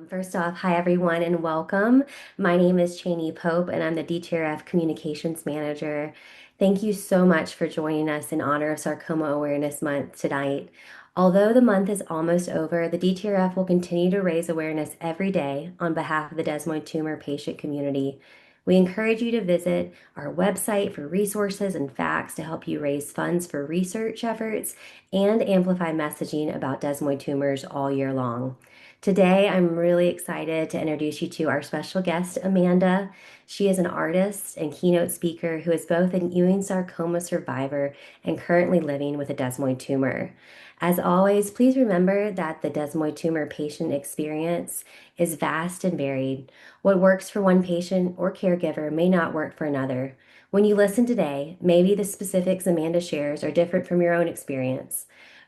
First off, hi everyone and welcome. My name is Cheney Pope and I'm the DTRF Communications Manager. Thank you so much for joining us in honor of Sarcoma Awareness Month tonight. Although the month is almost over, the DTRF will continue to raise awareness every day on behalf of the desmoid tumor patient community. We encourage you to visit our website for resources and facts to help you raise funds for research efforts and amplify messaging about desmoid tumors all year long. Today, I'm really excited to introduce you to our special guest, Amanda. She is an artist and keynote speaker who is both an Ewing sarcoma survivor and currently living with a desmoid tumor. As always, please remember that the desmoid tumor patient experience is vast and varied. What works for one patient or caregiver may not work for another. When you listen today, maybe the specifics Amanda shares are different from your own experience,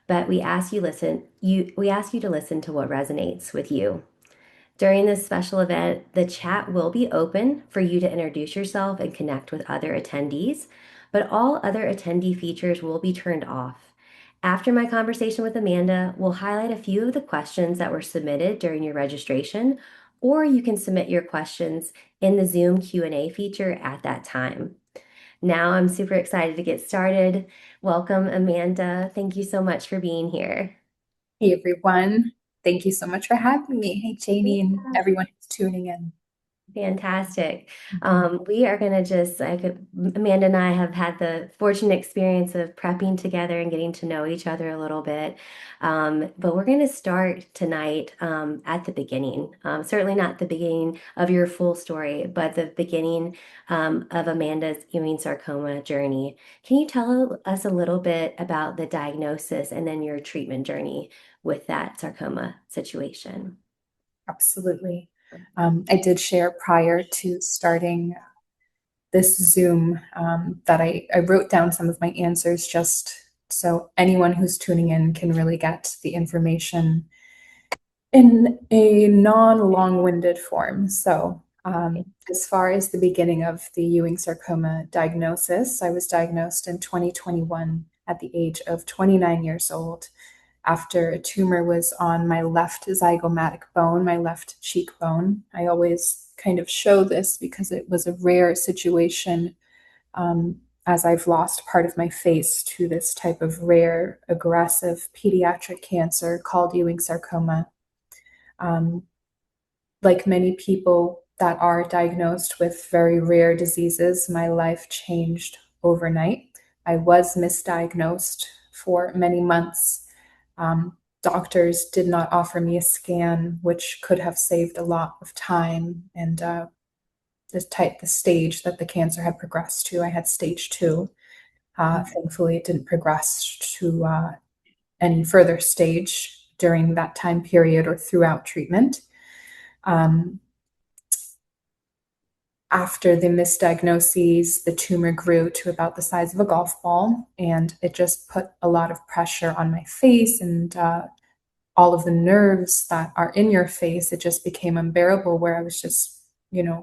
but we ask you to listen to what resonates with you. During this special event, the chat will be open for you to introduce yourself and connect with other attendees, but all other attendee features will be turned off. After my conversation with Amanda, we'll highlight a few of the questions that were submitted during your registration, or you can submit your questions in the Zoom Q&A feature at that time. Now I'm super excited to get started. Welcome, Amanda. Thank you so much for being here. Hey everyone. Thank you so much for having me. Hey Janie and everyone who's tuning in. Fantastic. We are going to Amanda and I have had the fortunate experience of prepping together and getting to know each other a little bit. But we're going to start tonight at the beginning. Certainly not the beginning of your full story, but the beginning of Amanda's Ewing sarcoma journey. Can you tell us a little bit about the diagnosis and then your treatment journey with that sarcoma situation? Absolutely. I did share prior to starting this Zoom that I wrote down some of my answers just so anyone who's tuning in can really get the information in a non-long-winded form. So as far as the beginning of the Ewing sarcoma diagnosis, I was diagnosed in 2021 at the age of 29 years old after a tumor was on my left zygomatic bone, my left cheekbone. I always kind of show this because it was a rare situation, as I've lost part of my face to this type of rare, aggressive pediatric cancer called Ewing sarcoma. Like many people that are diagnosed with very rare diseases, my life changed overnight. I was misdiagnosed for many months. Doctors did not offer me a scan, which could have saved a lot of time and the stage that the cancer had progressed to. I had stage 2. Thankfully, it didn't progress to any further stage during that time period or throughout treatment. After the misdiagnoses, the tumor grew to about the size of a golf ball, and it just put a lot of pressure on my face and all of the nerves that are in your face. It just became unbearable where I was just,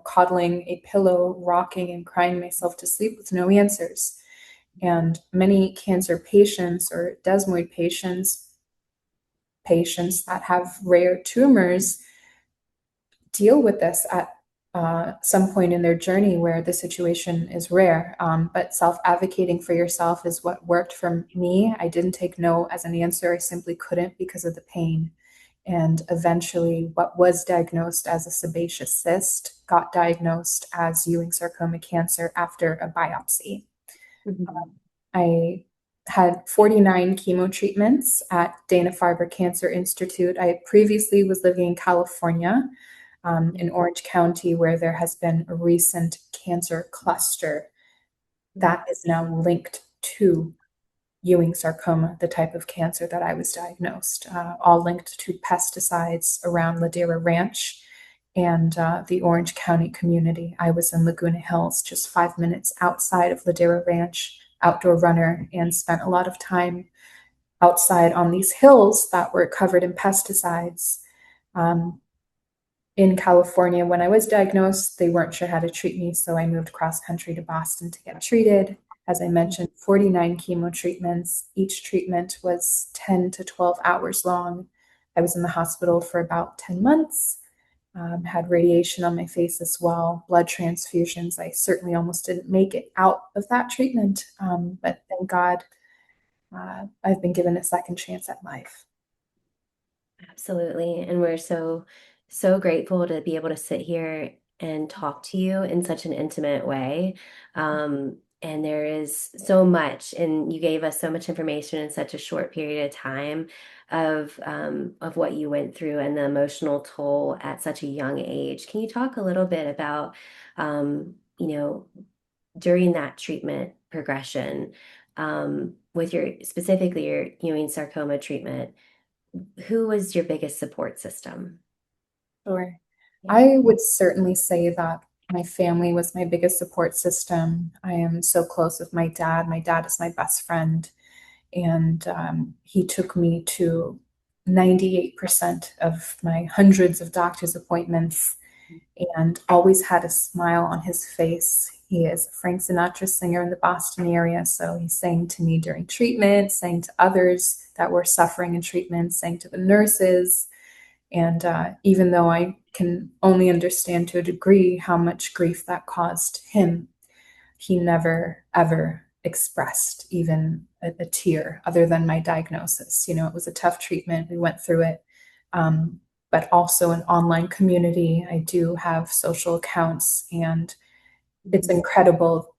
coddling a pillow, rocking and crying myself to sleep with no answers. And many cancer patients or desmoid patients that have rare tumors deal with this at some point in their journey where the situation is rare. But self-advocating for yourself is what worked for me. I didn't take no as an answer. I simply couldn't because of the pain. And eventually, what was diagnosed as a sebaceous cyst got diagnosed as Ewing sarcoma cancer after a biopsy. I had 49 chemo treatments at Dana-Farber Cancer Institute. I previously was living in California, in Orange County, where there has been a recent cancer cluster that is now linked to Ewing sarcoma, the type of cancer that I was diagnosed, all linked to pesticides around Ladera Ranch and the Orange County community. I was in Laguna Hills, just 5 minutes outside of Ladera Ranch, outdoor runner, and spent a lot of time outside on these hills that were covered in pesticides. In California, when I was diagnosed, they weren't sure how to treat me, so I moved cross country to Boston to get treated. As I mentioned, 49 chemo treatments. Each treatment was 10 to 12 hours long. I was in the hospital for about 10 months. had radiation on my face as well, blood transfusions. I certainly almost didn't make it out of that treatment, but thank God I've been given a second chance at life. Absolutely. And we're so grateful to be able to sit here and talk to you in such an intimate way. And there is so much, and you gave us so much information in such a short period of time of what you went through and the emotional toll at such a young age. Can you talk a little bit about, during that treatment progression, with your specifically your Ewing sarcoma treatment? Who was your biggest support system? Sure. Yeah. I would certainly say that my family was my biggest support system. I am so close with my dad. My dad is my best friend, and he took me to 98% of my hundreds of doctor's appointments and always had a smile on his face. He is a Frank Sinatra singer in the Boston area, so he sang to me during treatment, sang to others that were suffering in treatment, sang to the nurses. And even though I can only understand to a degree how much grief that caused him, he never, ever expressed even a tear other than my diagnosis. You know, it was a tough treatment. We went through it. Um, but also an online community. I do have social accounts, and it's Mhm. incredible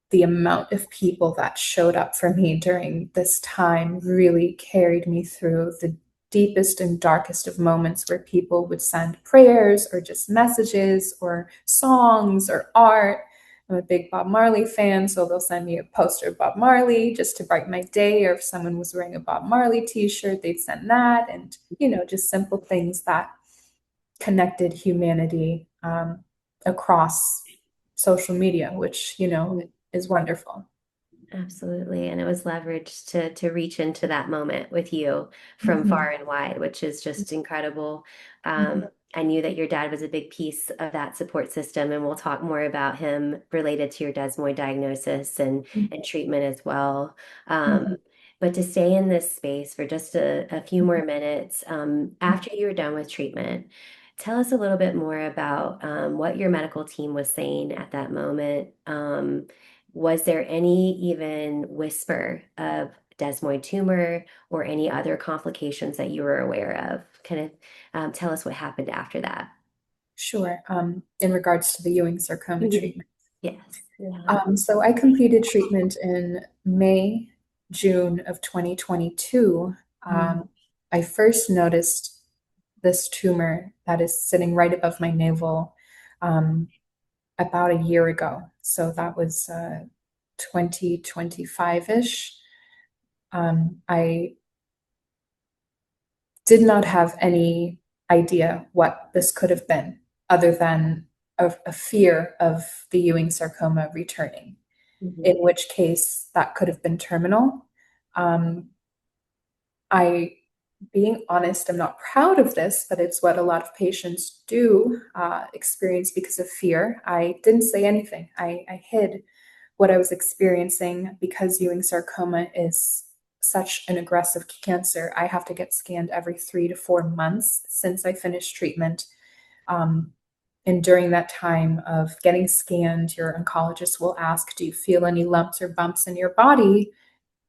the amount of people that showed up for me during this time really carried me through the deepest and darkest of moments where people would send prayers or just messages or songs or art. I'm a big Bob Marley fan, so they'll send me a poster of Bob Marley just to brighten my day. Or if someone was wearing a Bob Marley t-shirt, they'd send that. And, just simple things that connected humanity across social media, which, is wonderful. Absolutely. And it was leveraged to reach into that moment with you from Mhm, far and wide, which is just incredible. mhm, I knew that your dad was a big piece of that support system, and we'll talk more about him related to your desmoid diagnosis and treatment as well. mhm, But to stay in this space for just a few mhm. more minutes, after you were done with treatment, tell us a little bit more about what your medical team was saying at that moment. Was there any even whisper of desmoid tumor or any other complications that you were aware of? Kind of tell us what happened after that. Sure. In regards to the Ewing sarcoma Mhm. treatment. Yes. Yeah. So I completed treatment in May, June of 2022. Mhm. I first noticed this tumor that is sitting right above my navel um, about a year ago. So that was 2025-ish. I did not have any idea what this could have been other than a fear of the Ewing sarcoma returning, in Mhm. which case that could have been terminal. Um, I, being honest, I'm not proud of this, but it's what a lot of patients do experience because of fear. I didn't say anything. I hid what I was experiencing because Ewing sarcoma is such an aggressive cancer. I have to get scanned every 3 to 4 months since I finished treatment. Um, and during that time of getting scanned, your oncologist will ask, do you feel any lumps or bumps in your body?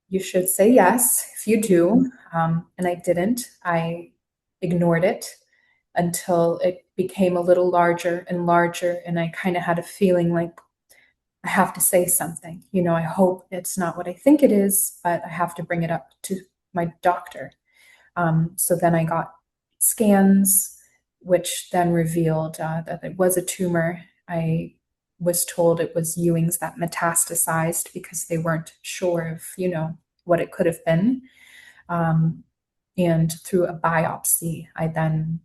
You should say yes if you do. And I didn't. I ignored it until it became a little larger and larger. And I kind of had a feeling like I have to say something. I hope it's not what I think it is, but I have to bring it up to my doctor. So then I got scans, which then revealed that it was a tumor. I was told it was Ewing's that metastasized because they weren't sure of, what it could have been. Um, and through a biopsy, I then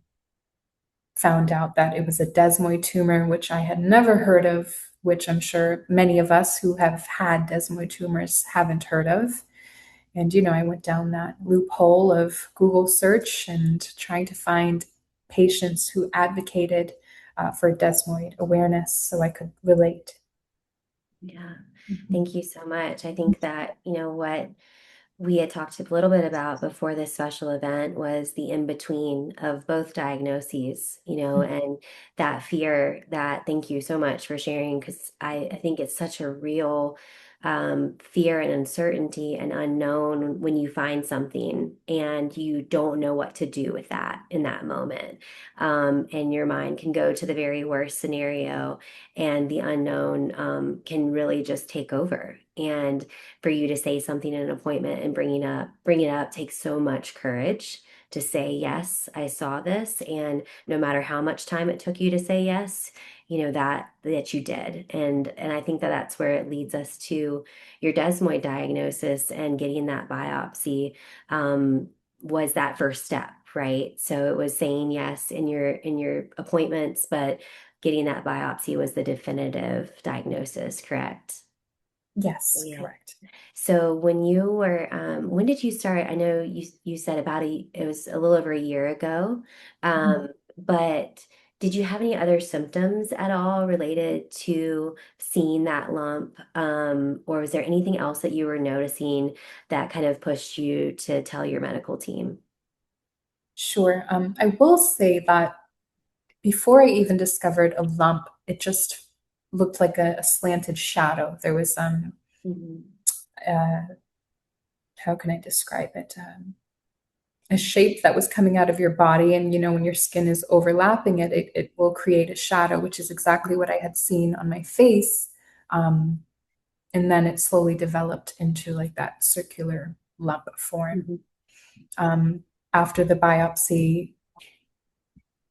found out that it was a desmoid tumor, which I had never heard of, which I'm sure many of us who have had desmoid tumors haven't heard of. And, I went down that loophole of Google search and trying to find patients who advocated for desmoid awareness so I could relate. Yeah. Mhm. Thank you so much. I think that, we had talked a little bit about before this special event was the in between of both diagnoses, and that fear that thank you so much for sharing because I think it's such a real fear and uncertainty and unknown when you find something and you don't know what to do with that in that moment. And your mind can go to the very worst scenario, and the unknown can really just take over. And for you to say something in an appointment and bring it up takes so much courage to say, yes, I saw this. And no matter how much time it took you to say yes, that you did. And I think that that's where it leads us to your desmoid diagnosis and getting that biopsy was that first step, right? So it was saying yes in your appointments, but getting that biopsy was the definitive diagnosis, correct? Yes, Yeah. correct. So when did you start? I know you said it was a little over a year ago. Mhm. But did you have any other symptoms at all related to seeing that lump? Or was there anything else that you were noticing that kind of pushed you to tell your medical team? Sure. I will say that before I even discovered a lump, it just looked like a slanted shadow. There was Mhm. uh, how can I describe it? A shape that was coming out of your body, and when your skin is overlapping it, it will create a shadow, which is exactly what I had seen on my face. Um, and then it slowly developed into like that circular lump form. Mhm. Um, After the biopsy,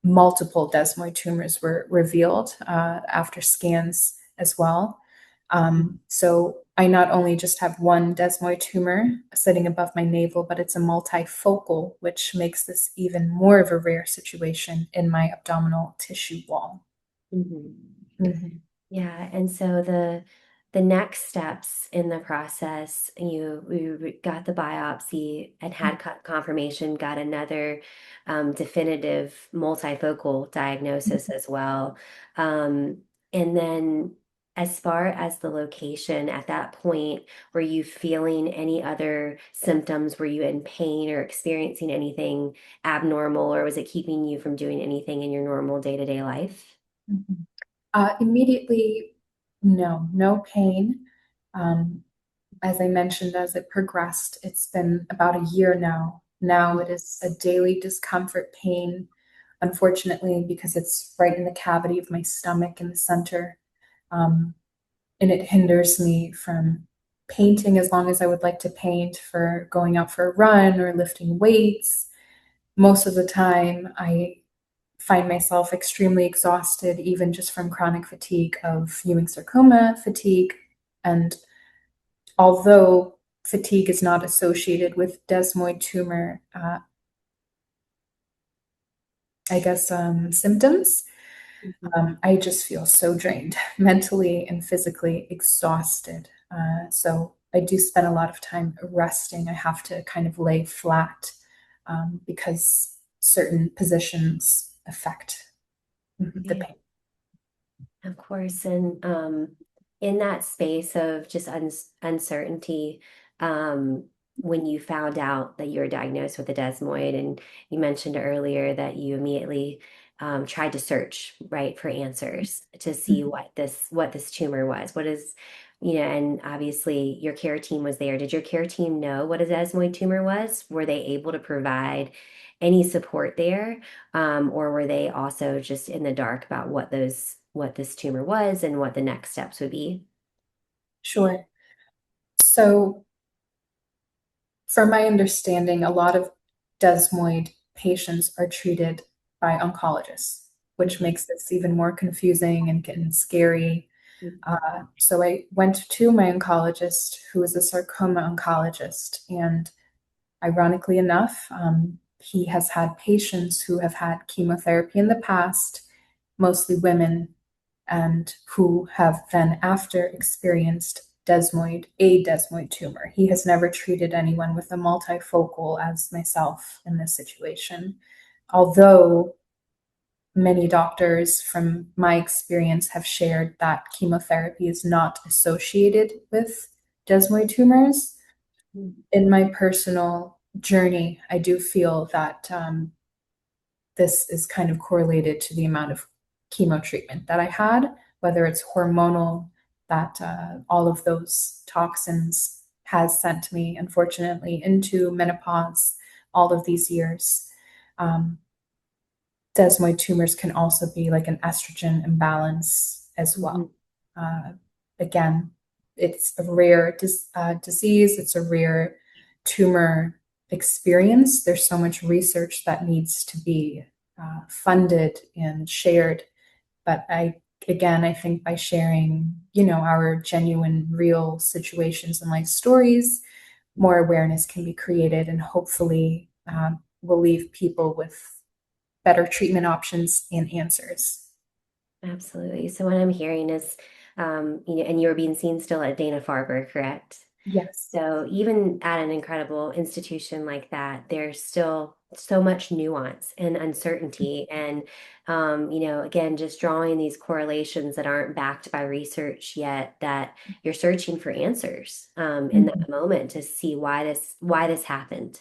multiple desmoid tumors were revealed after scans as well. So I not only just have one desmoid tumor sitting above my navel, but it's a multifocal, which makes this even more of a rare situation in my abdominal tissue wall. Mhm. Mhm. Yeah, and so the next steps in the process, we got the biopsy and had confirmation, got another definitive multifocal diagnosis as well. Um, and then as far as the location, at that point, were you feeling any other symptoms? Were you in pain or experiencing anything abnormal, or was it keeping you from doing anything in your normal day-to-day life? Mhm. Immediately, no, no pain. Um, as I mentioned, as it progressed, it's been about a year now. Now it is a daily discomfort pain, unfortunately, because it's right in the cavity of my stomach in the center. Um, and it hinders me from painting as long as I would like to paint, for going out for a run or lifting weights. Most of the time, I find myself extremely exhausted, even just from chronic fatigue of Ewing sarcoma fatigue. And although fatigue is not associated with desmoid tumor, I guess, symptoms, Mhm. I just feel so drained, mentally and physically exhausted. So I do spend a lot of time resting. I have to kind of lay flat because certain positions affect the Yeah. pain. Of course, and in that space of just uncertainty, when you found out that you were diagnosed with a desmoid, and you mentioned earlier that you immediately tried to search, right, for answers to see Mhm. what this tumor was. What is, and obviously your care team was there. Did your care team know what a desmoid tumor was? Were they able to provide any support there? Or were they also just in the dark about what this tumor was and what the next steps would be? Sure. So, from my understanding, a lot of desmoid patients are treated by oncologists, which Mhm. makes this even more confusing and getting scary. Mhm. So I went to my oncologist, who is a sarcoma oncologist, and ironically enough, he has had patients who have had chemotherapy in the past, mostly women, and who have then after experienced a desmoid tumor. He has never treated anyone with a multifocal as myself in this situation. Although many doctors, from my experience, have shared that chemotherapy is not associated with desmoid tumors. in my personal journey, I do feel that this is kind of correlated to the amount of chemo treatment that I had, whether it's hormonal, that all of those toxins has sent me, unfortunately, into menopause all of these years. Um, Desmoid tumors can also be like an estrogen imbalance as Mhm. well. Uh, Again, it's a rare disease, it's a rare tumor experience. There's so much research that needs to be funded and shared. But again, I think by sharing, our genuine, real situations and life stories, more awareness can be created and hopefully will leave people with better treatment options and answers. Absolutely. So what I'm hearing is, and you were being seen still at Dana-Farber, correct? Yes. So even at an incredible institution like that, there's still so much nuance and uncertainty. And, again, just drawing these correlations that aren't backed by research yet, that you're searching for answers in Mhm. that moment to see why this happened.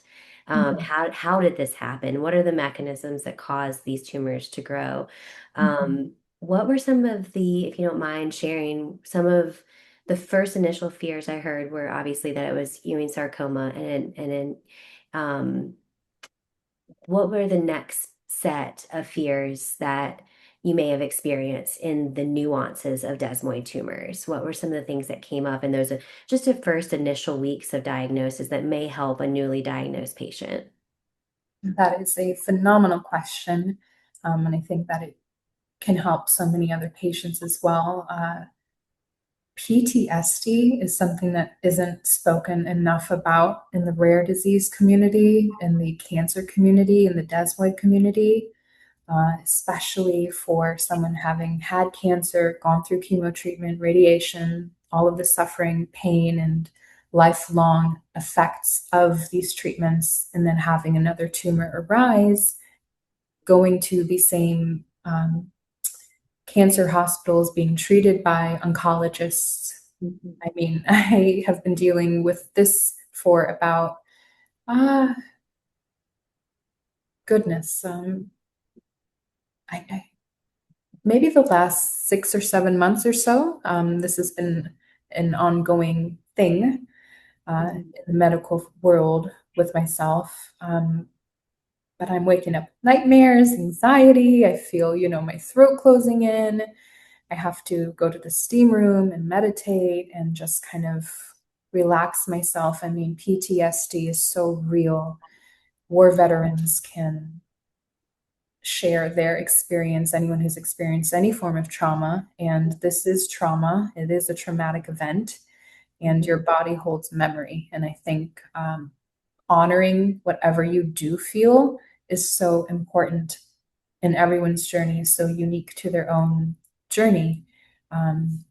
Mhm. How did this happen? What are the mechanisms that cause these tumors to grow? Mhm. What were some of the, if you don't mind sharing, some of the first initial fears I heard were obviously that it was Ewing sarcoma, and then um, what were the next set of fears that you may have experienced in the nuances of desmoid tumors? What were some of the things that came up in those just the first initial weeks of diagnosis that may help a newly diagnosed patient? That is a phenomenal question. And I think that it can help so many other patients as well. PTSD is something that isn't spoken enough about in the rare disease community, in the cancer community, in the desmoid community, especially for someone having had cancer, gone through chemo treatment, radiation, all of the suffering, pain, and lifelong effects of these treatments, and then having another tumor arise, going to the same cancer hospitals, being treated by oncologists. Mhm. I mean, I have been dealing with this for about, uh, goodness, I maybe the last 6 or 7 months or so. This has been an ongoing thing Mhm. in the medical world with myself. But I'm waking up with nightmares, anxiety. I feel, my throat closing in. I have to go to the steam room and meditate and just kind of relax myself. I mean, PTSD is so real. War veterans can share their experience, anyone who's experienced any form of trauma. And this is trauma, it is a traumatic event, and your Mhm. body holds memory. And I think honoring whatever you do feel is so important, and everyone's journey is so unique to their own journey. Um,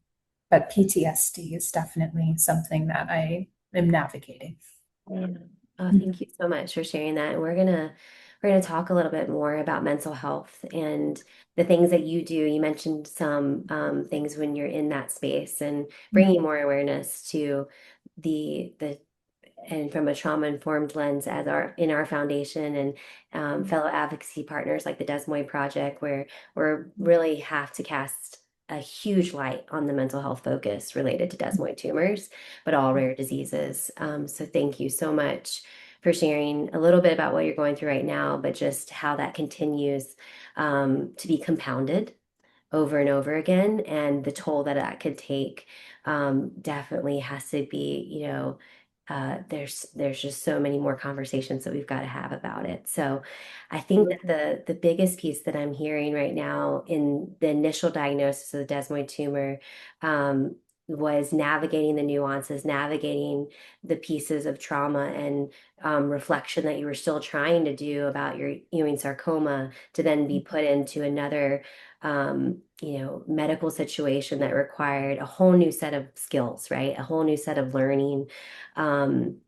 but PTSD is definitely something that I am navigating. Yeah. Oh, thank Mhm. you so much for sharing that. And we're gonna talk a little bit more about mental health and the things that you do. You mentioned some things when you're in that space and bringing more awareness to the and from a trauma-informed lens as our in our foundation and fellow advocacy partners like the Desmoid Project, where we're really have to cast a huge light on the mental health focus related to desmoid tumors, but all rare diseases. So thank you so much for sharing a little bit about what you're going through right now, but just how that continues to be compounded over and over again, and the toll that that could take definitely has to be, there's just so many more conversations that we've got to have about it. So I think that the biggest piece that I'm hearing right now in the initial diagnosis of the desmoid tumor um, was navigating the nuances, navigating the pieces of trauma and reflection that you were still trying to do about your Ewing sarcoma to then be put into another medical situation that required a whole new set of skills, right? A whole new set of learning. Um,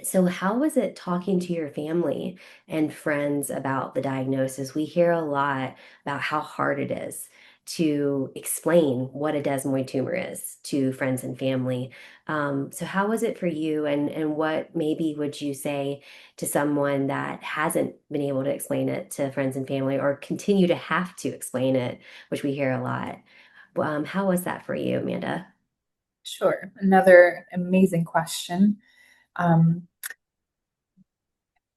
so how was it talking to your family and friends about the diagnosis? We hear a lot about how hard it is to explain what a desmoid tumor is to friends and family. So how was it for you, and what maybe would you say to someone that hasn't been able to explain it to friends and family or continue to have to explain it, which we hear a lot? How was that for you, Amanda? Sure. Another amazing question. Um,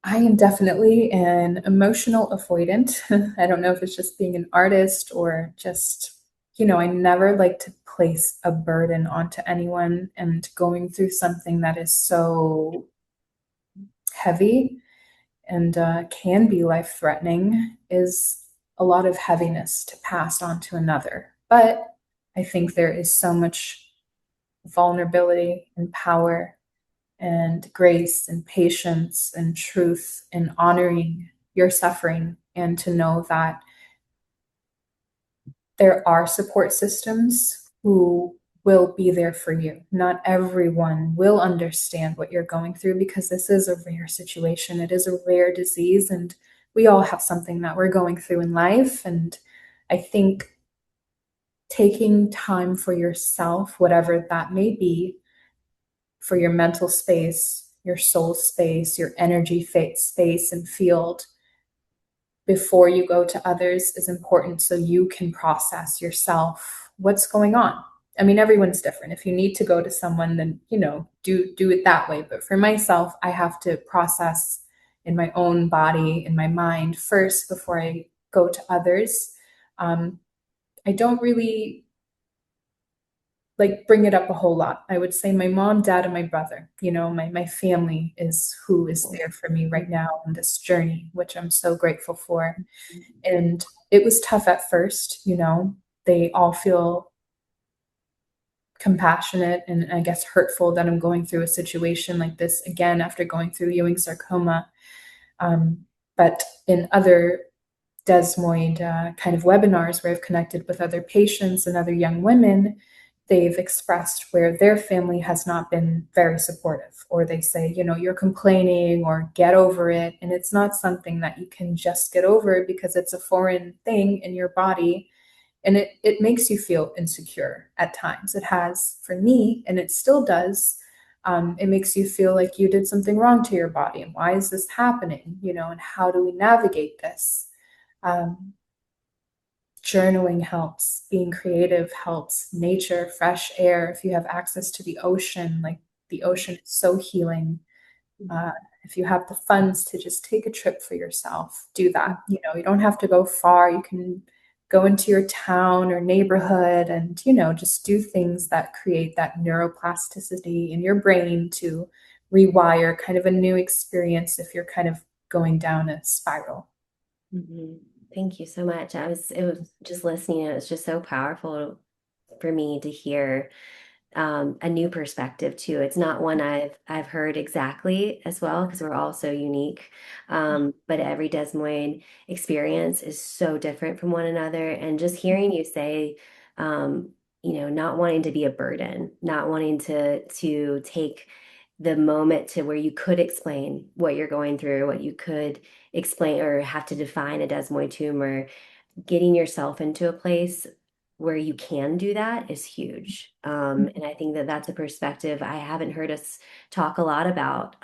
I am definitely an emotional avoidant. I don't know if it's just being an artist or just, I never like to place a burden onto anyone, and going through something that is so heavy and can be life threatening is a lot of heaviness to pass on to another. But I think there is so much vulnerability and power and grace and patience and truth and honoring your suffering, and to know that there are support systems who will be there for you. Not everyone will understand what you're going through because this is a rare situation. It is a rare disease, and we all have something that we're going through in life. And I think taking time for yourself, whatever that may be, for your mental space, your soul space, your energy space and field before you go to others is important, so you can process yourself what's going on. I mean, everyone's different. If you need to go to someone, then, do it that way. But for myself, I have to process in my own body, in my mind first before I go to others. Um, I don't really like bring it up a whole lot. I would say my mom, dad, and my brother, my family is who is there for me right now on this journey, which I'm so grateful for. And it was tough at first, they all feel compassionate and I guess hurtful that I'm going through a situation like this again after going through Ewing sarcoma. Um, but in other desmoid kind of webinars where I've connected with other patients and other young women, they've expressed where their family has not been very supportive, or they say, you're complaining or get over it. And it's not something that you can just get over because it's a foreign thing in your body. And it makes you feel insecure at times. It has for me, and it still does. It makes you feel like you did something wrong to your body. And why is this happening? And how do we navigate this? Um, Journaling helps, being creative helps, nature, fresh air. If you have access to the ocean, like the ocean is so healing. Uh, if you have the funds to just take a trip for yourself, do that. You don't have to go far. You can go into your town or neighborhood and, just do things that create that neuroplasticity in your brain to rewire kind of a new experience if you're kind of going down a spiral. Mhm. Thank you so much. It was just listening, and it was just so powerful for me to hear a new perspective too. It's not one I've heard exactly as well because we're all so unique. But every desmoid experience is so different from one another. And just hearing you say, not wanting to be a burden, not wanting to take the moment to where you could explain what you're going through, what you could explain or have to define a desmoid tumor, getting yourself into a place where you can do that is huge. And I think that that's a perspective I haven't heard us talk a lot about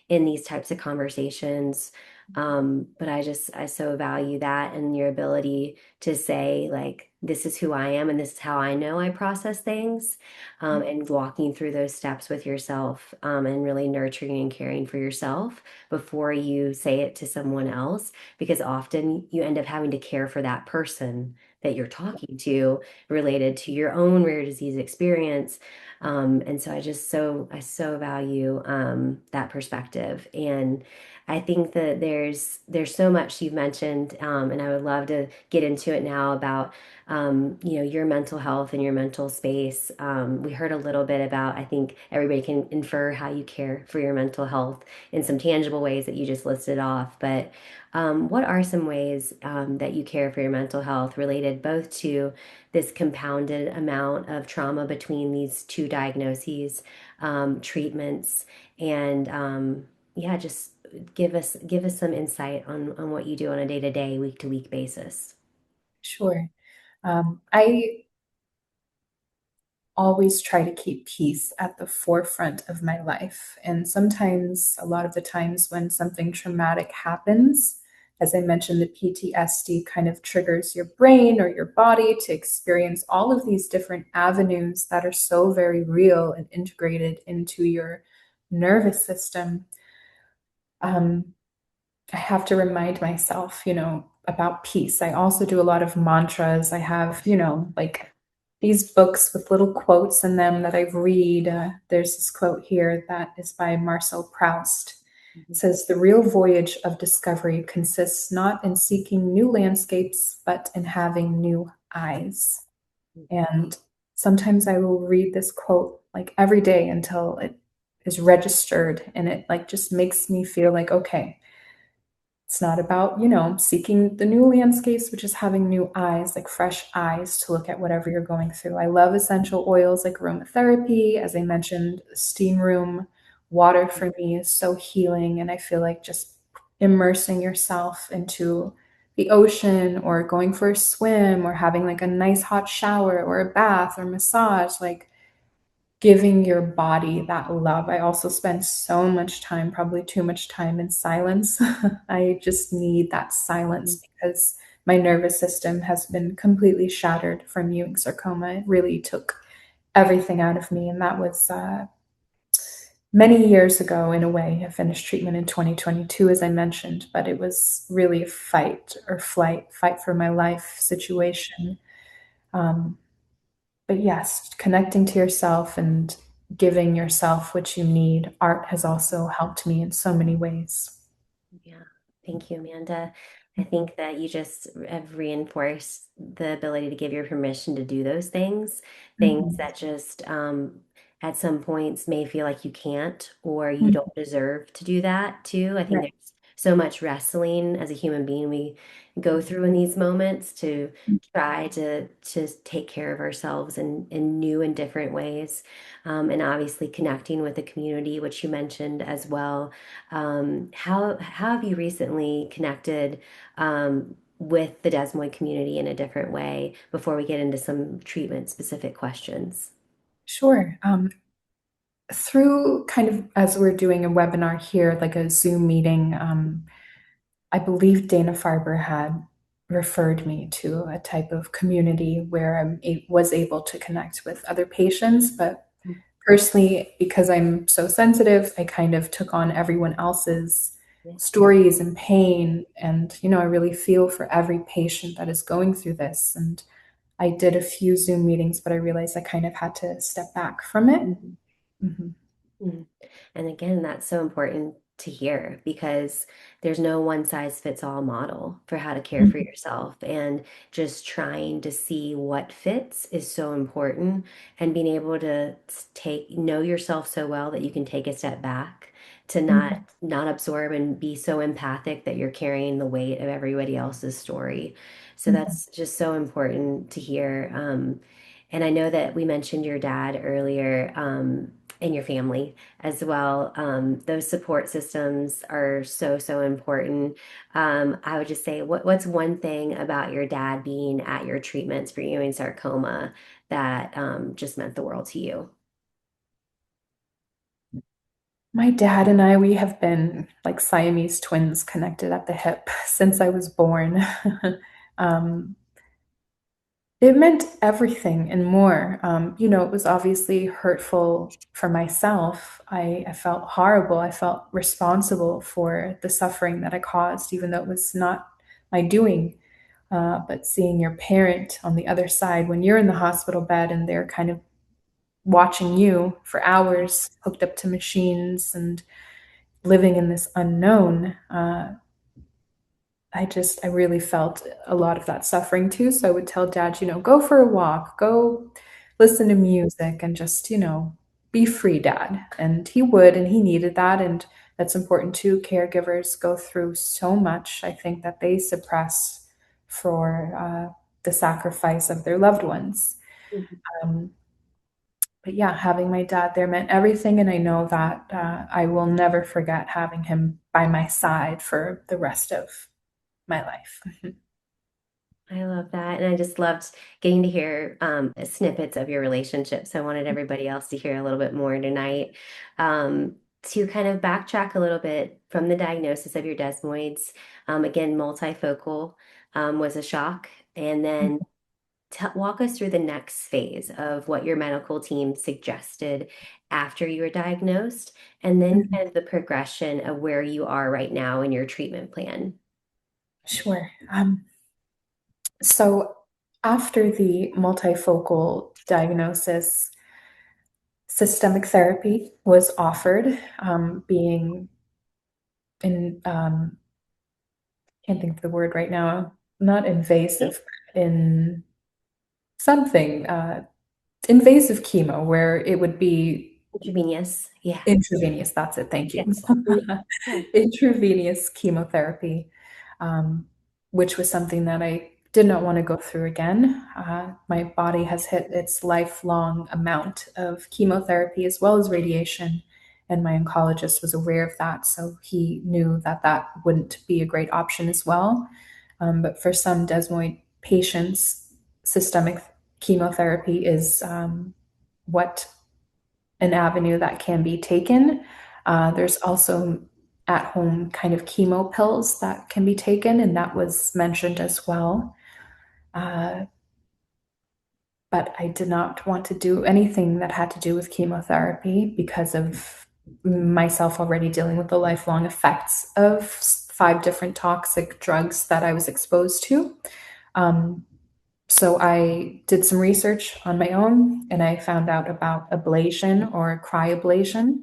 in these types of conversations. But I so value that and your ability to say, like, this is who I am and this is how I know I process things, and walking through those steps with yourself, and really nurturing and caring for yourself before you say it to someone else, because often you end up having to care for that person that you're talking to related to your own rare disease experience. And so I so value that perspective. And I think that there's so much you've mentioned, and I would love to get into it now about your mental health and your mental space. We heard a little bit about, I think everybody can infer how you care for your mental health in some tangible ways that you just listed off. But what are some ways that you care for your mental health related both to this compounded amount of trauma between these two diagnoses, treatments, and yeah, just give us some insight on what you do on a day-to-day, week-to-week basis. Sure. I always try to keep peace at the forefront of my life. And sometimes, a lot of the times when something traumatic happens, as I mentioned, the PTSD kind of triggers your brain or your body to experience all of these different avenues that are so very real and integrated into your nervous system. Um, I have to remind myself, about peace. I also do a lot of mantras. I have, like these books with little quotes in them that I read. There's this quote here that is by Marcel Proust. It Mhm. says, "The real voyage of discovery consists not in seeking new landscapes, but in having new eyes." And sometimes I will read this quote like every day until it is registered, and it like just makes me feel like, okay, it's not about, seeking the new landscapes, but just having new eyes, like fresh eyes to look at whatever you're going through. I love essential oils like aromatherapy. As I mentioned, steam room water for me is so healing. And I feel like just immersing yourself into the ocean or going for a swim or having like a nice hot shower or a bath or massage, like giving your body that love. I also spend so much time, probably too much time in silence. I just need that silence because my nervous system has been completely shattered from Ewing sarcoma. It really took everything out of me. And that was many years ago, in a way. I finished treatment in 2022, as I mentioned, but it was really a fight or flight, fight for my life situation. Um, but yes, connecting to yourself and giving yourself what you need. Art has also helped me in so many ways. Yeah, thank you, Amanda. I think that you just have reinforced the ability to give your permission to do those things Mhm. that just at some points may feel like you can't or you Mhm. don't deserve to do that too. I think Right. there's so much wrestling as a human being we go through in these moments to try to take care of ourselves in new and different ways. And obviously connecting with the community, which you mentioned as well. How have you recently connected with the Desmoid community in a different way before we get into some treatment specific questions? Sure. Through kind of as we're doing a webinar here, like a Zoom meeting, I believe Dana-Farber had referred me to a type of community where was able to connect with other patients. But personally, because I'm so sensitive, I kind of took on everyone else's Yeah. stories and pain. And, I really feel for every patient that is going through this. And I did a few Zoom meetings, but I realized I kind of had to step back from it. Mhm. Mhm. Mhm. And again, that's so important to hear because there's no one size fits all model for how to care for Mhm. yourself. And just trying to see what fits is so important. And being able to know yourself so well that you can take a step back to Mhm. not absorb and be so empathic that you're carrying the weight of everybody else's story. So Mhm. that's just so important to hear. And I know that we mentioned your dad earlier, and your family as well. Those support systems are so, so important. I would just say, what's one thing about your dad being at your treatments for Ewing sarcoma that just meant the world to you? My dad and I, we have been like Siamese twins connected at the hip since I was born. um, it meant everything and more. It was obviously hurtful for myself. I felt horrible. I felt responsible for the suffering that I caused, even though it was not my doing. But seeing your parent on the other side when you're in the hospital bed and they're kind of watching you for hours, hooked up to machines and living in this unknown, I really felt a lot of that suffering too. So I would tell dad, go for a walk, go listen to music, and just, be free, dad. And he would, and he needed that. And that's important too. Caregivers go through so much, I think, that they suppress for the sacrifice of their loved ones. Mhm. Um, but yeah, having my dad there meant everything. And I know that I will never forget having him by my side for the rest of my life. I love that. And I just loved getting to hear snippets of your relationship. So I wanted everybody else to hear a little bit more tonight. To kind of backtrack a little bit from the diagnosis of your desmoids, again, multifocal was a shock. And then walk us through the next phase of what your medical team suggested after you were diagnosed, and then Mhm. kind of the progression of where you are right now in your treatment plan. Sure. So after the multifocal diagnosis, systemic therapy was offered, being in, can't think of the word right now, not invasive, in something, invasive chemo, where it would be Intravenous. Yeah. intravenous, that's it, thank you. Yes. Yeah. Intravenous chemotherapy, um, which was something that I did not want to go through again. My body has hit its lifelong amount of chemotherapy as well as radiation, and my oncologist was aware of that, so he knew that that wouldn't be a great option as well. But for some desmoid patients, systemic chemotherapy is what an avenue that can be taken. There's also at home kind of chemo pills that can be taken, and that was mentioned as well. Uh, but I did not want to do anything that had to do with chemotherapy because of myself already dealing with the lifelong effects of 5 different toxic drugs that I was exposed to. Um, so I did some research on my own and I found out about ablation or cryoablation,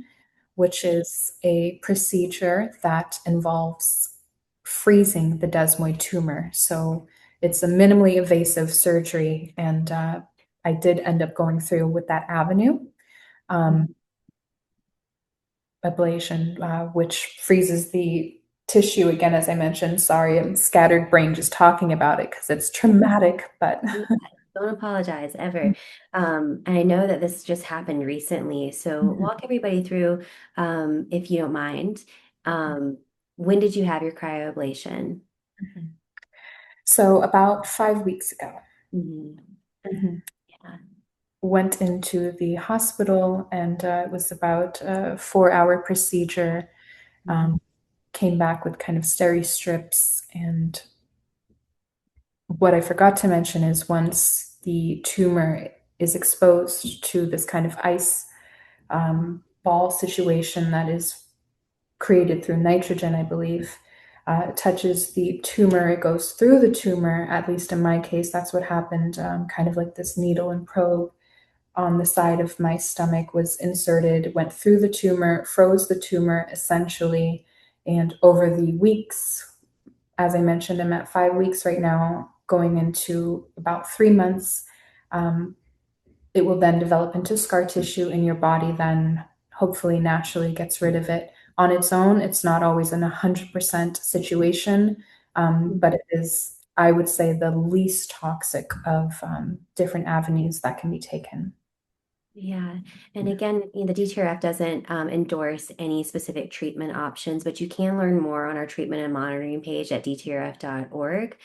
which is a procedure that involves freezing the desmoid tumor. So it's a minimally invasive surgery, and I did end up going through with that avenue. Um, Ablation, which freezes the tissue again, as I mentioned. Sorry, I'm scattered brain just talking about it because it's traumatic, but Yeah, don't apologize ever. And I know that this just happened recently. So walk everybody through, if you don't mind. Um, when did you have your cryoablation? so about 5 weeks ago. Mhm. Mhm. Yeah. Went into the hospital, and it was about a 4-hour procedure. Mhm. Um, Came back with kind of steri strips. And what I forgot to mention is once the tumor is exposed to this kind of ice ball situation that is created through nitrogen, I believe, it touches the tumor, it goes through the tumor. At least in my case, that's what happened. Kind of like this needle and probe on the side of my stomach was inserted, went through the tumor, froze the tumor essentially. And over the weeks, as I mentioned, I'm at 5 weeks right now, going into about 3 months. Um, it will then develop into scar tissue, and your body then hopefully naturally gets rid of it on its own. It's not always an 100% situation, but it is, I would say, the least toxic of different avenues that can be taken. Yeah. And again, the DTRF doesn't endorse any specific treatment options, but you can learn more on our treatment and monitoring page at dtrf.org.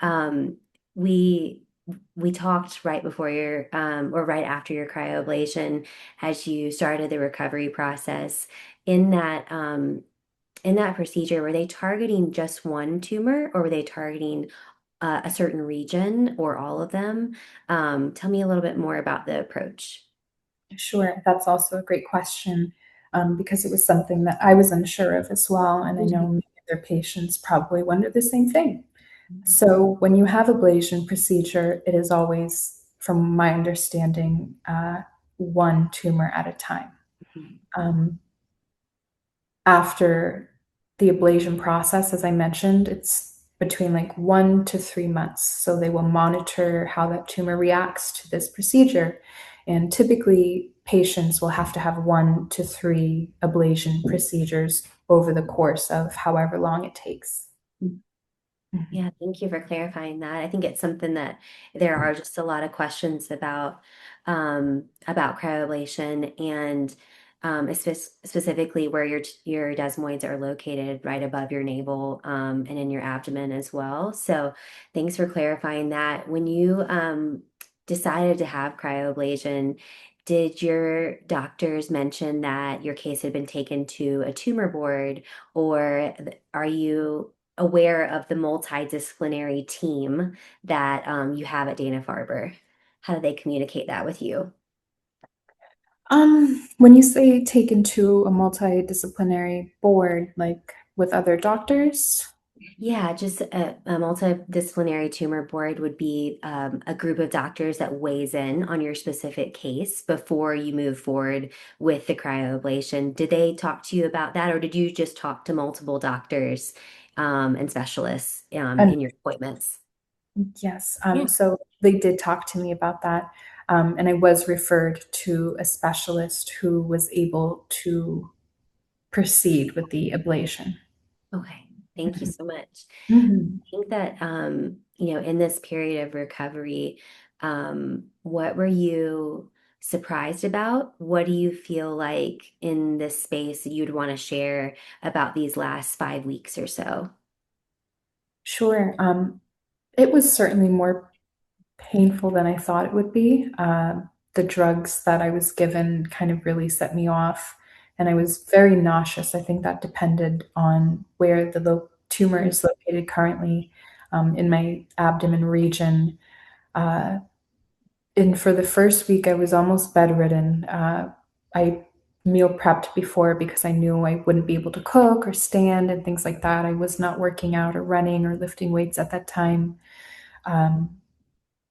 Um, we we talked right before your or right after your cryoablation as you started the recovery process. In that procedure, were they targeting just one tumor or were they targeting a certain region or all of them? Tell me a little bit more about the approach. Sure, that's also a great question, because it was something that I was unsure of as well, and I know many other patients probably wonder the same thing. So, when you have ablation procedure, it is always, from my understanding, one tumor at a time. Mhm. Um, After the ablation process, as I mentioned, it's between like 1 to 3 months. So they will monitor how that tumor reacts to this procedure. And typically, patients will have to have 1 to 3 ablation procedures over the course of however long it takes. Mhm. Yeah, thank you for clarifying that. I think it's something that there are just a lot of questions about cryoablation and specifically where your desmoids are located, right above your navel, and in your abdomen as well. So thanks for clarifying that. When you decided to have cryoablation, did your doctors mention that your case had been taken to a tumor board, or are you aware of the multidisciplinary team that you have at Dana-Farber? How do they communicate that with you? When you say taken to a multidisciplinary board, like with other doctors, Yeah, just a multidisciplinary tumor board would be a group of doctors that weighs in on your specific case before you move forward with the cryoablation. Did they talk to you about that, or did you just talk to multiple doctors and specialists and in your appointments? yes, Yeah. so they did talk to me about that. And I was referred to a specialist who was able to proceed with the ablation. Okay. Thank you so much. Mhm. Think that in this period of recovery, what were you surprised about? What do you feel like in this space you'd want to share about these last 5 weeks or so? Sure. It was certainly more painful than I thought it would be. The drugs that I was given kind of really set me off, and I was very nauseous. I think that depended on where the tumor is located currently, in my abdomen region. Uh, and for the first week, I was almost bedridden. I meal prepped before because I knew I wouldn't be able to cook or stand and things like that. I was not working out or running or lifting weights at that time. Um,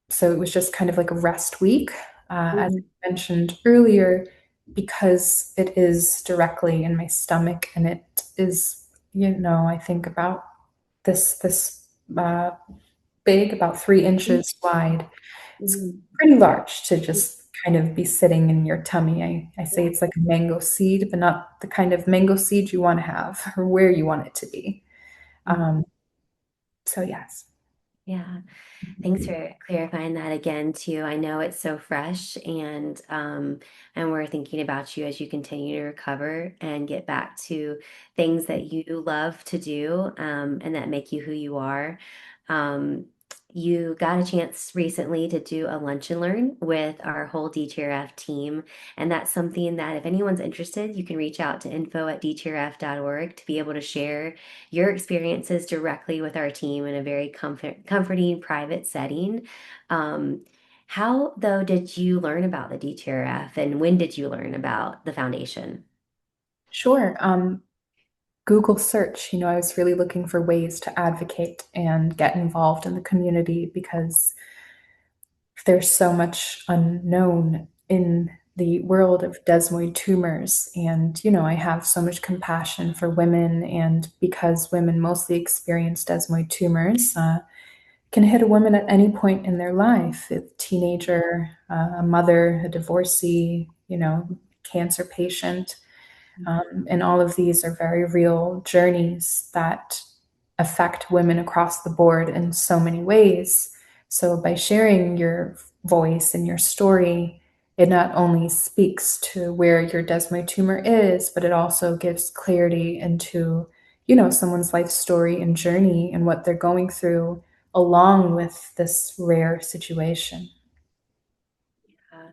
so it was just kind of like a rest week. As Mhm. I mentioned earlier, because it is directly in my stomach and it is, I think about this big, about 3 inches wide. It's Mhm. pretty large to just kind of be sitting in your tummy. I say Yeah. it's like a mango seed, but not the kind of mango seed you want to have or where you want it to be. Mhm. Um, so yes. Yeah. Thanks for clarifying that again too. I know it's so fresh and we're thinking about you as you continue to recover and get back to things that you love to do and that make you who you are. Um, you got a chance recently to do a lunch and learn with our whole DTRF team. And that's something that if anyone's interested, you can reach out to info@dtrf.org to be able to share your experiences directly with our team in a very comforting, private setting. Um, how, though, did you learn about the DTRF and when did you learn about the foundation? Sure. Google search, I was really looking for ways to advocate and get involved in the community because there's so much unknown in the world of desmoid tumors. And, I have so much compassion for women. And because women mostly experience desmoid tumors, can hit a woman at any point in their life, a teenager, a mother, a divorcee, cancer patient. And all of these are very real journeys that affect women across the board in so many ways. So, by sharing your voice and your story, it not only speaks to where your desmoid tumor is, but it also gives clarity into, someone's life story and journey and what they're going through along with this rare situation. Uh,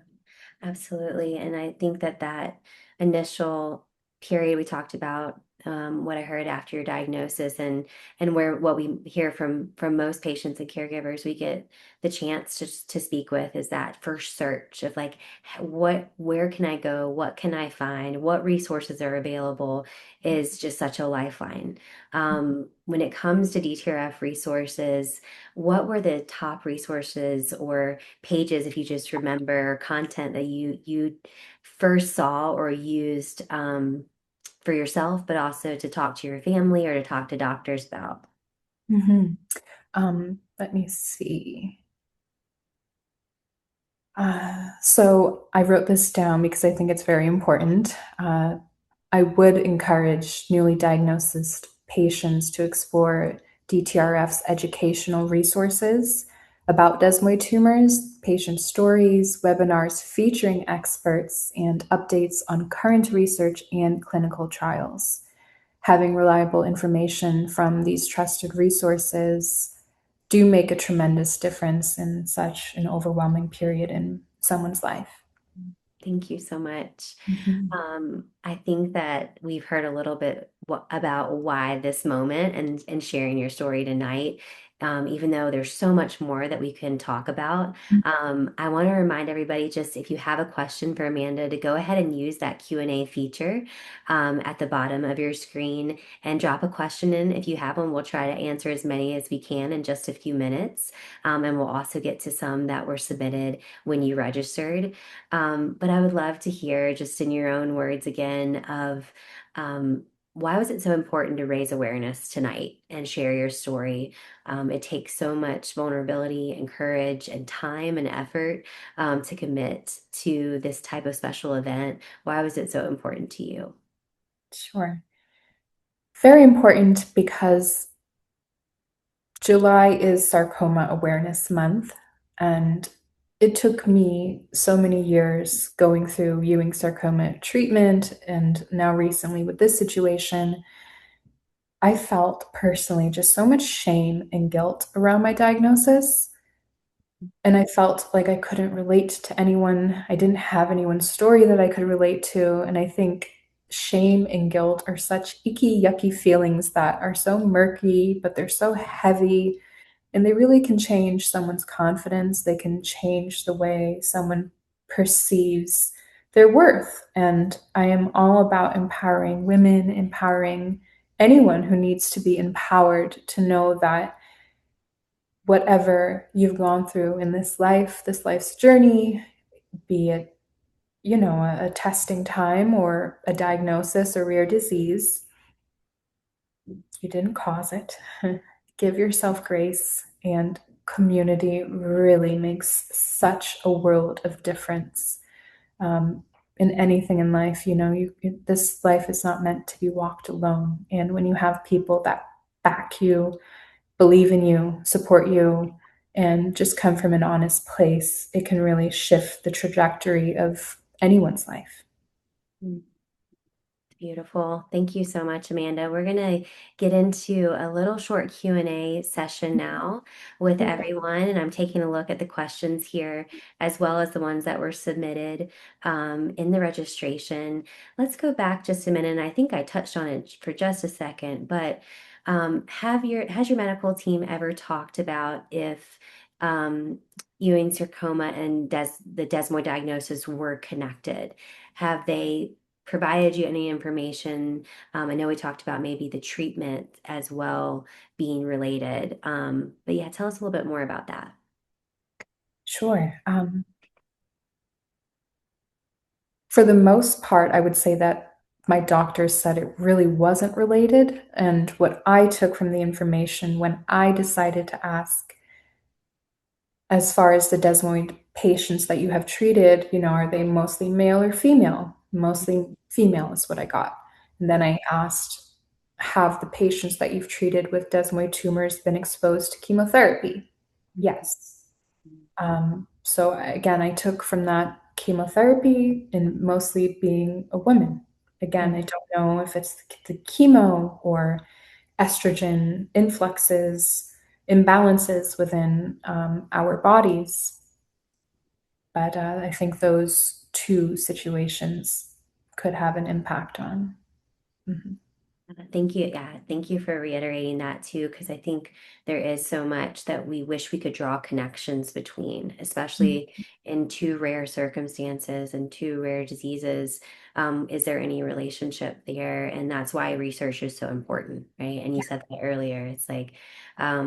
Absolutely. And I think that that initial period we talked about, what I heard after your diagnosis and where what we hear from most patients and caregivers we get the chance to speak with is that first search of like where can I go? What can I find? What resources are available is just such a lifeline. When it comes to DTRF resources, what were the top resources or pages, if you just remember, content that you first saw or used for yourself, but also to talk to your family or to talk to doctors about? Mhm. Let me see. So I wrote this down because I think it's very important. I would encourage newly diagnosed patients to explore DTRF's educational resources. about desmoid tumors, patient stories, webinars featuring experts, and updates on current research and clinical trials. Having reliable information from these trusted resources do make a tremendous difference in such an overwhelming period in someone's life. Thank you so much. Mhm. I think that we've heard a little bit about why this moment and sharing your story tonight. Even though there's so much more that we can talk about, I want to remind everybody just if you have a question for Amanda to go ahead and use that Q&A feature at the bottom of your screen and drop a question in. If you have one, we'll try to answer as many as we can in just a few minutes. And we'll also get to some that were submitted when you registered. But I would love to hear, just in your own words again, of why was it so important to raise awareness tonight and share your story? It takes so much vulnerability and courage and time and effort to commit to this type of special event. Why was it so important to you? Sure. Very important because July is Sarcoma Awareness Month, and it took me so many years going through Ewing sarcoma treatment, and now recently with this situation, I felt personally just so much shame and guilt around my diagnosis. And I felt like I couldn't relate to anyone. I didn't have anyone's story that I could relate to. And I think shame and guilt are such icky, yucky feelings that are so murky, but they're so heavy. And they really can change someone's confidence. They can change the way someone perceives their worth. And I am all about empowering women, empowering anyone who needs to be empowered to know that whatever you've gone through in this life's journey, be it, a testing time or a diagnosis or rare disease, you didn't cause it. Give yourself grace, and community really makes such a world of difference. In anything in life, this life is not meant to be walked alone. And when you have people that back you, believe in you, support you, and just come from an honest place, it can really shift the trajectory of anyone's life. Beautiful. Thank you so much, Amanda. We're going to get into a little short Q&A session now with everyone, and I'm taking a look at the questions here as well as the ones that were submitted in the registration. Let's go back just a minute, and I think I touched on it for just a second, but has your medical team ever talked about if Ewing sarcoma and the desmoid diagnosis were connected? Have they provided you any information? I know we talked about maybe the treatment as well being related. But yeah, tell us a little bit more about that. Sure. For the most part, I would say that my doctor said it really wasn't related. And what I took from the information when I decided to ask, as far as the desmoid patients that you have treated, are they mostly male or female? Mostly female is what I got. And then I asked, have the patients that you've treated with desmoid tumors been exposed to chemotherapy? Yes. So again, I took from that chemotherapy and mostly being a woman. Again, I don't know if it's the chemo or estrogen influxes, imbalances within our bodies. But I think those two situations could have an impact on. Mhm. Thank you. Yeah, thank you for reiterating that too, because I think there is so much that we wish we could draw connections between, especially in two rare circumstances and two rare diseases. Is there any relationship there? And that's why research is so important, right? And you said that earlier. It's like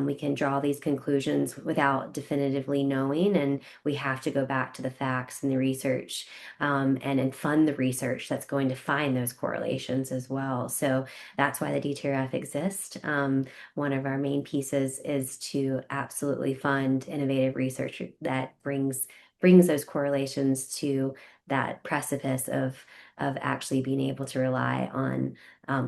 we can draw these conclusions without definitively knowing, and we have to go back to the facts and the research and fund the research that's going to find those correlations as well. So that's why the DTRF exists. One of our main pieces is to absolutely fund innovative research that brings those correlations to that precipice of actually being able to rely on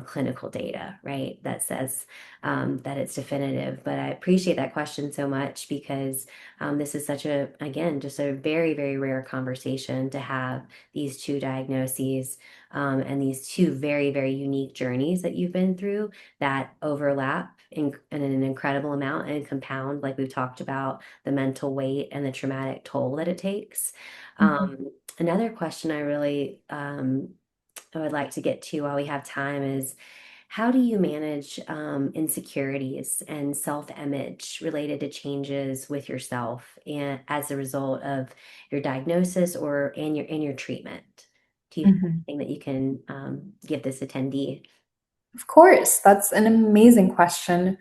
clinical data, right? That says that it's definitive. But I appreciate that question so much because this is such a, again, just a very, very rare conversation to have these two diagnoses and these two very, very unique journeys that you've been through that overlap in an incredible amount and compound, like we've talked about, the mental weight and the traumatic toll that it takes. Mhm. Another question I would like to get to while we have time is how do you manage insecurities and self-image related to changes with yourself and as a result of your diagnosis or in your treatment? Do you have Mhm. anything that you can give this attendee? Of course, that's an amazing question.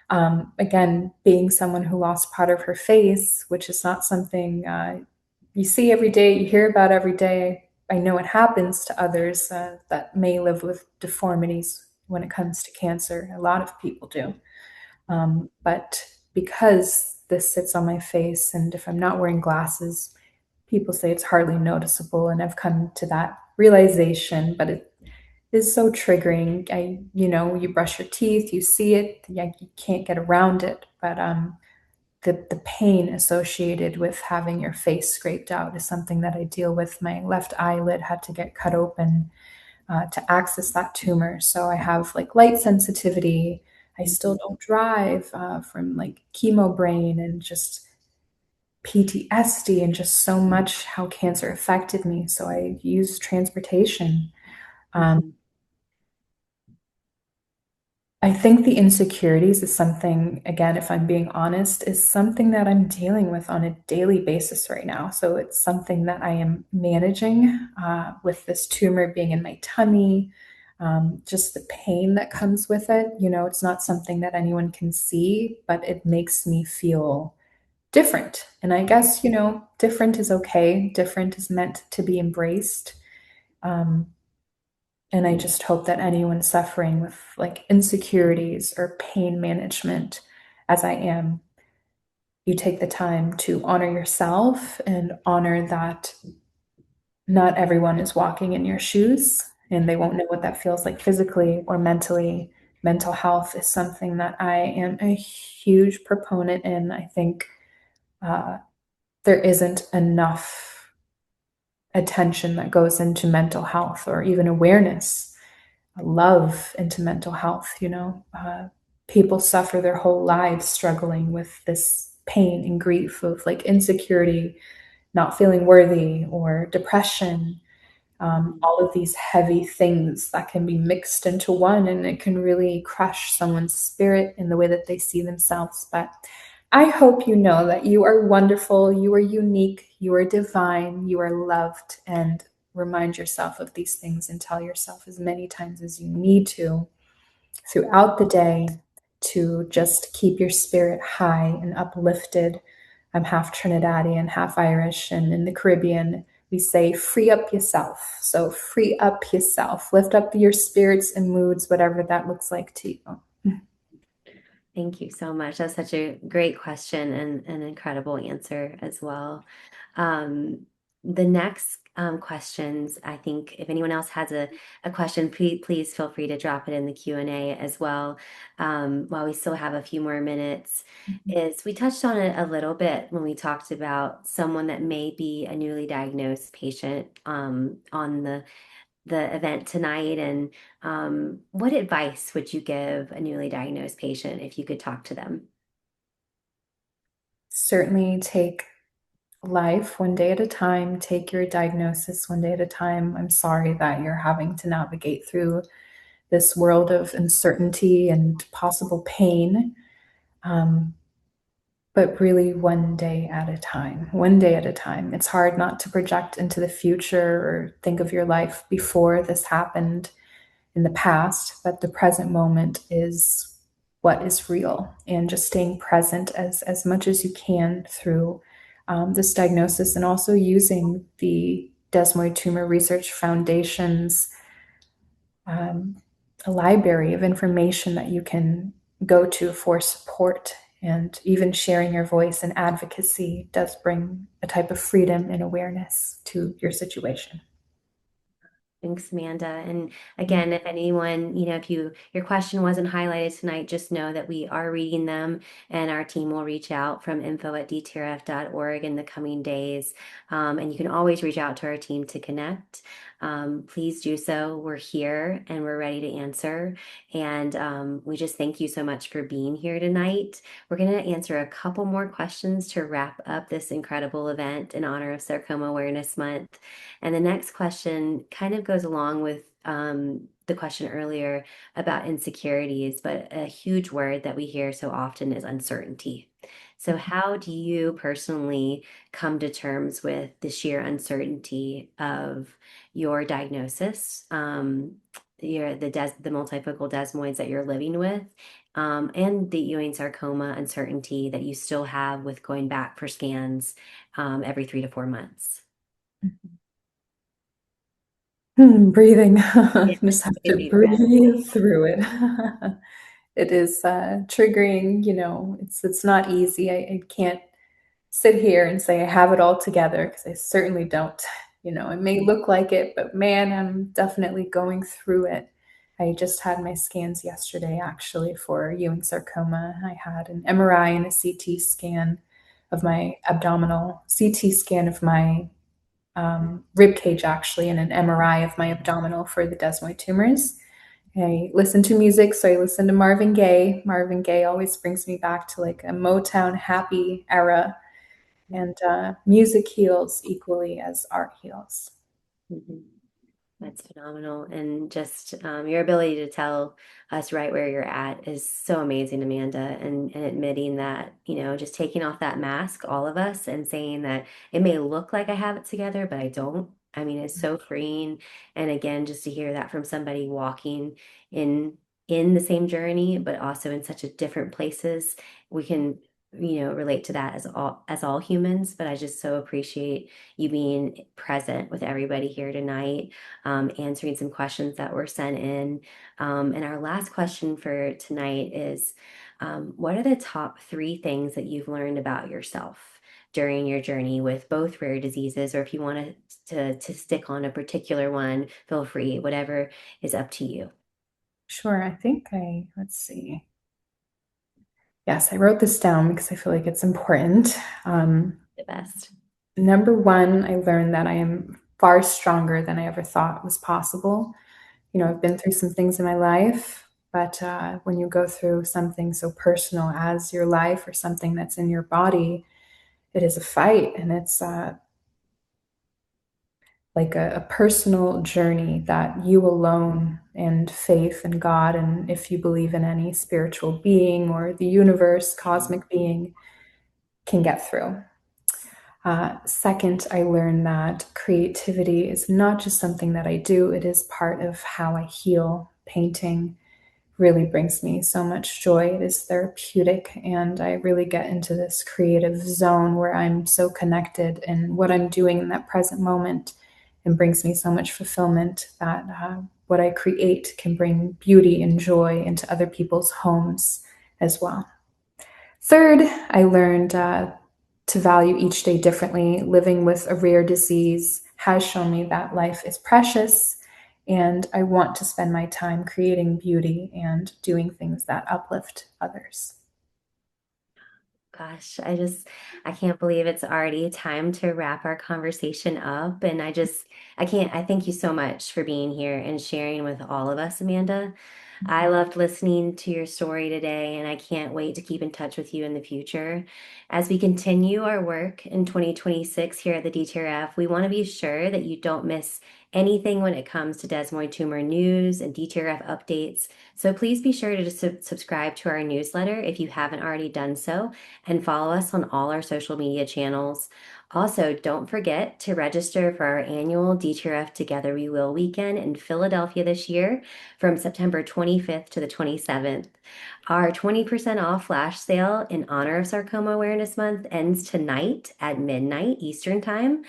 Again, being someone who lost part of her face, which is not something you see every day, you hear about every day. I know it happens to others that may live with deformities when it comes to cancer. A lot of people do. But because this sits on my face, and if I'm not wearing glasses, people say it's hardly noticeable. And I've come to that realization, but it is so triggering. You brush your teeth, you see it, yeah, you can't get around it. But the pain associated with having your face scraped out is something that I deal with. My left eyelid had to get cut open to access that tumor. So I have like light sensitivity. I still don't drive from like chemo brain and just PTSD and just so much how cancer affected me. So I use transportation. Um, Mhm. I think the insecurities is something, again, if I'm being honest, is something that I'm dealing with on a daily basis right now. So it's something that I am managing with this tumor being in my tummy, just the pain that comes with it. It's not something that anyone can see, but it makes me feel different. And I guess, different is okay, different is meant to be embraced. Um, and I just hope that anyone suffering with like insecurities or pain management, as I am, you take the time to honor yourself and honor that not everyone is walking in your shoes and they won't know what that feels like physically or mentally. Mental health is something that I am a huge proponent in. I think uh, there isn't enough attention that goes into mental health or even awareness love into mental health. People suffer their whole lives struggling with this pain and grief of like insecurity, not feeling worthy, or depression. Mhm. All of these heavy things that can be mixed into one, and it can really crush someone's spirit in the way that they see themselves. But I hope you know that you are wonderful, you are unique, you are divine, you are loved, and remind yourself of these things and tell yourself as many times as you need to throughout the day to just keep your spirit high and uplifted. I'm half Trinidadian, half Irish, and in the Caribbean, we say free up yourself. So free up yourself, lift up your spirits and moods, whatever that looks like to you. Thank you so much. That's such a great question and an incredible answer as well. The next questions, I think if anyone else has a question, please feel free to drop it in the Q&A as well. While we still have a few more minutes, is we touched on it a little bit when we talked about someone that may be a newly diagnosed patient on the event tonight. And what advice would you give a newly diagnosed patient if you could talk to them? Certainly take life one day at a time, take your diagnosis one day at a time. I'm sorry that you're having to navigate through this world of uncertainty and possible pain. Um, but really one day at a time, one day at a time. It's hard not to project into the future or think of your life before this happened in the past, but the present moment is what is real, and just staying present as much as you can through this diagnosis, and also using the Desmoid Tumor Research Foundation's a library of information that you can go to for support And even sharing your voice and advocacy does bring a type of freedom and awareness to your situation. Thanks, Amanda. And again, if anyone, if your question wasn't highlighted tonight, just know that we are reading them and our team will reach out from info@dtrf.org in the coming days. And you can always reach out to our team to connect. Please do so. We're here and we're ready to answer. And we just thank you so much for being here tonight. We're going to answer a couple more questions to wrap up this incredible event in honor of Sarcoma Awareness Month. And the next question kind of goes along with the question earlier about insecurities, but a huge word that we hear so often is uncertainty. So, how do you personally come to terms with the sheer uncertainty of your diagnosis, the multifocal desmoids that you're living with, and the Ewing sarcoma uncertainty that you still have with going back for scans every 3 to 4 months? Breathing. Yeah, Just have take a to deep breath. breathe through it. It is triggering, it's not easy. I can't sit here and say I have it all together because I certainly don't. It may look like it, but man, I'm definitely going through it. I just had my scans yesterday actually for Ewing sarcoma. I had an MRI and a CT scan of my abdominal, CT scan of my rib cage actually, and an MRI of my abdominal for the desmoid tumors. I listen to music, so I listen to Marvin Gaye. Marvin Gaye always brings me back to like a Motown happy era, and music heals equally as art heals. Mhm. That's phenomenal. And just your ability to tell us right where you're at is so amazing, Amanda. And admitting that, just taking off that mask, all of us, and saying that it may look like I have it together, but I don't. I mean, it's so freeing. And again, just to hear that from somebody walking in in the same journey, but also in such a different places, we can, relate to that as all humans. But I just so appreciate you being present with everybody here tonight, answering some questions that were sent in. And our last question for tonight is, what are the top 3 things that you've learned about yourself during your journey with both rare diseases? Or if you want to stick on a particular one, feel free, whatever is up to you. Sure, I think let's see. Yes, I wrote this down because I feel like it's important. Um, The best. Number one, I learned that I am far stronger than I ever thought was possible. I've been through some things in my life, but when you go through something so personal as your life or something that's in your body, it is a fight, and it's like a personal journey that you alone and faith and God, and if you believe in any spiritual being or the universe, cosmic being, can get through. Second, I learned that creativity is not just something that I do, it is part of how I heal. Painting really brings me so much joy. It is therapeutic, and I really get into this creative zone where I'm so connected in what I'm doing in that present moment, and brings me so much fulfillment that what I create can bring beauty and joy into other people's homes as well. Third, I learned to value each day differently. Living with a rare disease has shown me that life is precious, and I want to spend my time creating beauty and doing things that uplift others. Gosh, I can't believe it's already time to wrap our conversation up. And I thank you so much for being here and sharing with all of us, Amanda. I loved listening to your story today, and I can't wait to keep in touch with you in the future. As we continue our work in 2026 here at the DTRF, we want to be sure that you don't miss anything when it comes to desmoid tumor news and DTRF updates. So please be sure to subscribe to our newsletter if you haven't already done so, and follow us on all our social media channels. Also, don't forget to register for our annual DTRF Together We Will weekend in Philadelphia this year from September 25th to the 27th. Our 20% off flash sale in honor of Sarcoma Awareness Month ends tonight at midnight Eastern Time.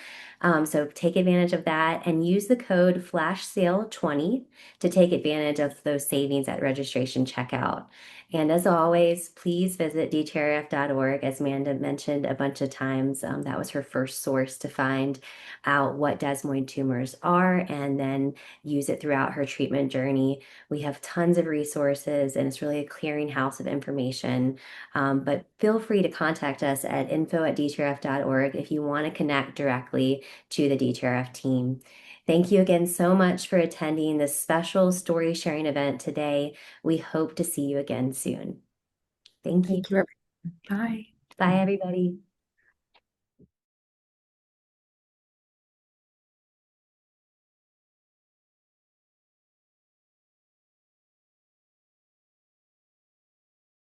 So take advantage of that and use the code FlashSale20 to take advantage of those savings at registration checkout. And as always, please visit dtrf.org. As Amanda mentioned a bunch of times, that was her first source to find out what desmoid tumors are and then use it throughout her treatment journey. We have tons of resources and it's really a clearinghouse of information. But feel free to contact us at info@dtrf.org if you want to connect directly to the DTRF team. Thank you again so much for attending this special story sharing event today. We hope to see you again soon. Thank you. Thank you, everyone. Bye. Bye, everybody.